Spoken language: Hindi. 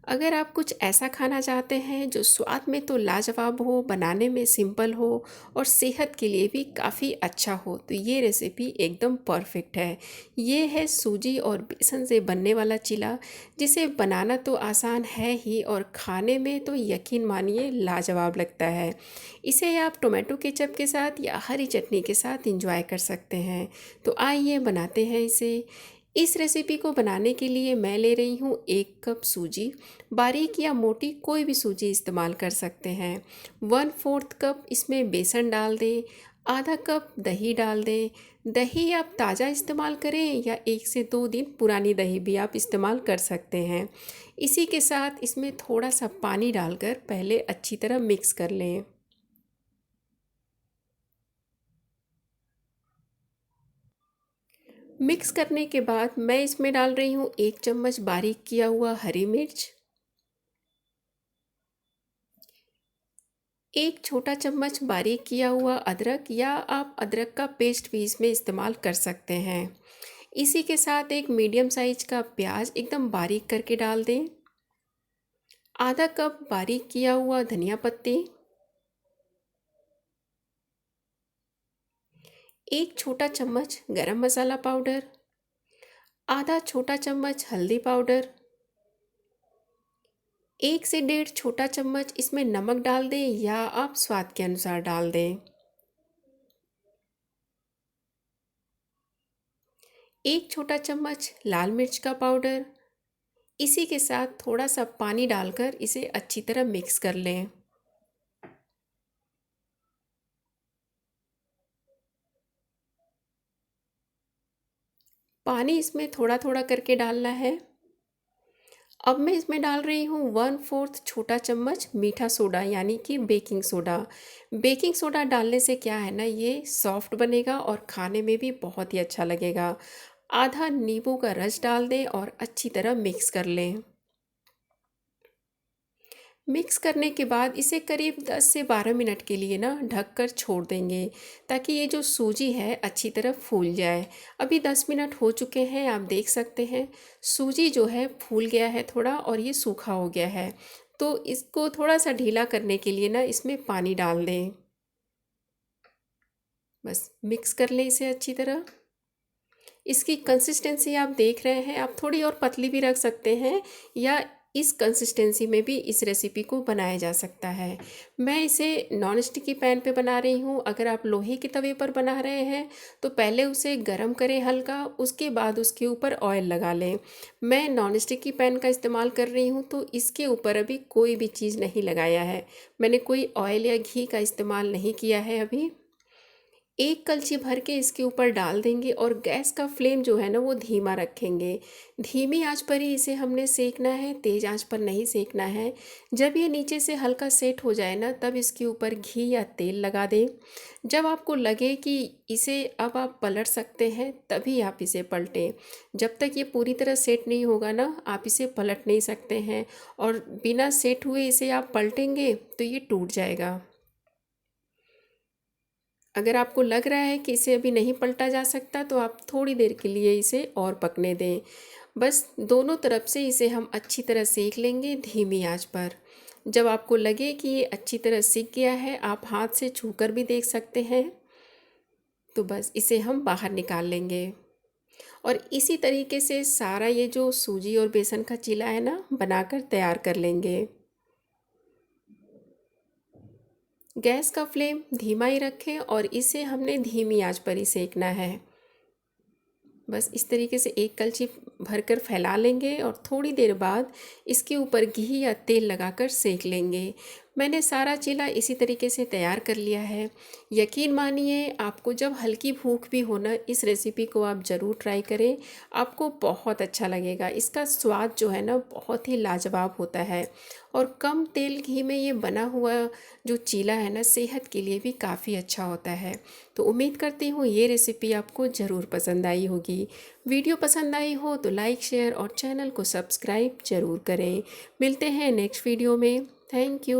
अगर आप कुछ ऐसा खाना चाहते हैं जो स्वाद में तो लाजवाब हो, बनाने में सिंपल हो और सेहत के लिए भी काफ़ी अच्छा हो, तो ये रेसिपी एकदम परफेक्ट है। ये है सूजी और बेसन से बनने वाला चीला, जिसे बनाना तो आसान है ही और खाने में तो यकीन मानिए लाजवाब लगता है। इसे आप टोमेटो केचप के साथ या हरी चटनी के साथ इंजॉय कर सकते हैं। तो आइए बनाते हैं इसे। इस रेसिपी को बनाने के लिए मैं ले रही हूँ 1 कप सूजी। बारीक या मोटी कोई भी सूजी इस्तेमाल कर सकते हैं। 1/4 कप इसमें बेसन डाल दें। आधा कप दही डाल दें। दही आप ताज़ा इस्तेमाल करें या 1 से 2 दिन पुरानी दही भी आप इस्तेमाल कर सकते हैं। इसी के साथ इसमें थोड़ा सा पानी डालकर पहले अच्छी तरह मिक्स कर लें। मिक्स करने के बाद मैं इसमें डाल रही हूँ 1 चम्मच बारीक किया हुआ हरी मिर्च। 1 छोटा चम्मच बारीक किया हुआ अदरक या आप अदरक का पेस्ट भी इसमें इस्तेमाल कर सकते हैं। इसी के साथ एक मीडियम साइज का प्याज एकदम बारीक करके डाल दें। आधा कप बारीक किया हुआ धनिया पत्ती। 1 छोटा चम्मच गरम मसाला पाउडर। आधा छोटा चम्मच हल्दी पाउडर। 1 से 1.5 छोटा चम्मच इसमें नमक डाल दें या आप स्वाद के अनुसार डाल दें। 1 छोटा चम्मच लाल मिर्च का पाउडर। इसी के साथ थोड़ा सा पानी डालकर इसे अच्छी तरह मिक्स कर लें। पानी इसमें थोड़ा थोड़ा करके डालना है। अब मैं इसमें डाल रही हूँ 1/4 छोटा चम्मच मीठा सोडा यानी कि बेकिंग सोडा। बेकिंग सोडा डालने से क्या है ना, ये सॉफ्ट बनेगा और खाने में भी बहुत ही अच्छा लगेगा। आधा नींबू का रस डाल दें और अच्छी तरह मिक्स कर लें। मिक्स करने के बाद इसे करीब 10 से 12 मिनट के लिए ना ढक कर छोड़ देंगे, ताकि ये जो सूजी है अच्छी तरह फूल जाए। अभी 10 मिनट हो चुके हैं, आप देख सकते हैं सूजी जो है फूल गया है थोड़ा और ये सूखा हो गया है। तो इसको थोड़ा सा ढीला करने के लिए ना इसमें पानी डाल दें। बस मिक्स कर लें इसे अच्छी तरह। इसकी कंसिस्टेंसी आप देख रहे हैं, आप थोड़ी और पतली भी रख सकते हैं या इस कंसिस्टेंसी में भी इस रेसिपी को बनाया जा सकता है। मैं इसे नॉन स्टिकी पैन पे बना रही हूँ। अगर आप लोहे के तवे पर बना रहे हैं तो पहले उसे गरम करें हल्का, उसके बाद उसके ऊपर ऑयल लगा लें। मैं नॉन स्टिकी पैन का इस्तेमाल कर रही हूँ तो इसके ऊपर अभी कोई भी चीज़ नहीं लगाया है। मैंने कोई ऑयल या घी का इस्तेमाल नहीं किया है अभी। एक कलछी भर के इसके ऊपर डाल देंगे और गैस का फ्लेम जो है ना वो धीमा रखेंगे। धीमी आंच पर ही इसे हमने सेकना है, तेज़ आंच पर नहीं सेकना है। जब ये नीचे से हल्का सेट हो जाए ना, तब इसके ऊपर घी या तेल लगा दें। जब आपको लगे कि इसे अब आप पलट सकते हैं, तभी आप इसे पलटें। जब तक ये पूरी तरह सेट नहीं होगा ना, आप इसे पलट नहीं सकते हैं। और बिना सेट हुए इसे आप पलटेंगे तो ये टूट जाएगा। अगर आपको लग रहा है कि इसे अभी नहीं पलटा जा सकता, तो आप थोड़ी देर के लिए इसे और पकने दें। बस दोनों तरफ से इसे हम अच्छी तरह सेक लेंगे धीमी आंच पर। जब आपको लगे कि ये अच्छी तरह सिक गया है, आप हाथ से छूकर भी देख सकते हैं। तो बस इसे हम बाहर निकाल लेंगे और इसी तरीके से सारा ये जो सूजी और बेसन का चीला है ना, बनाकर तैयार कर लेंगे। गैस का फ्लेम धीमा ही रखें और इसे हमने धीमी आंच पर ही सेकना है। बस इस तरीके से एक कलछी भरकर फैला लेंगे और थोड़ी देर बाद इसके ऊपर घी या तेल लगाकर सेक लेंगे। मैंने सारा चीला इसी तरीके से तैयार कर लिया है। यकीन मानिए, आपको जब हल्की भूख भी हो ना, इस रेसिपी को आप ज़रूर ट्राई करें। आपको बहुत अच्छा लगेगा। इसका स्वाद जो है ना बहुत ही लाजवाब होता है और कम तेल घी में ये बना हुआ जो चीला है ना, सेहत के लिए भी काफ़ी अच्छा होता है। तो उम्मीद करती हूँ ये रेसिपी आपको ज़रूर पसंद आई होगी। वीडियो पसंद आई हो तो लाइक, शेयर और चैनल को सब्सक्राइब ज़रूर करें। मिलते हैं नेक्स्ट वीडियो में। Thank you.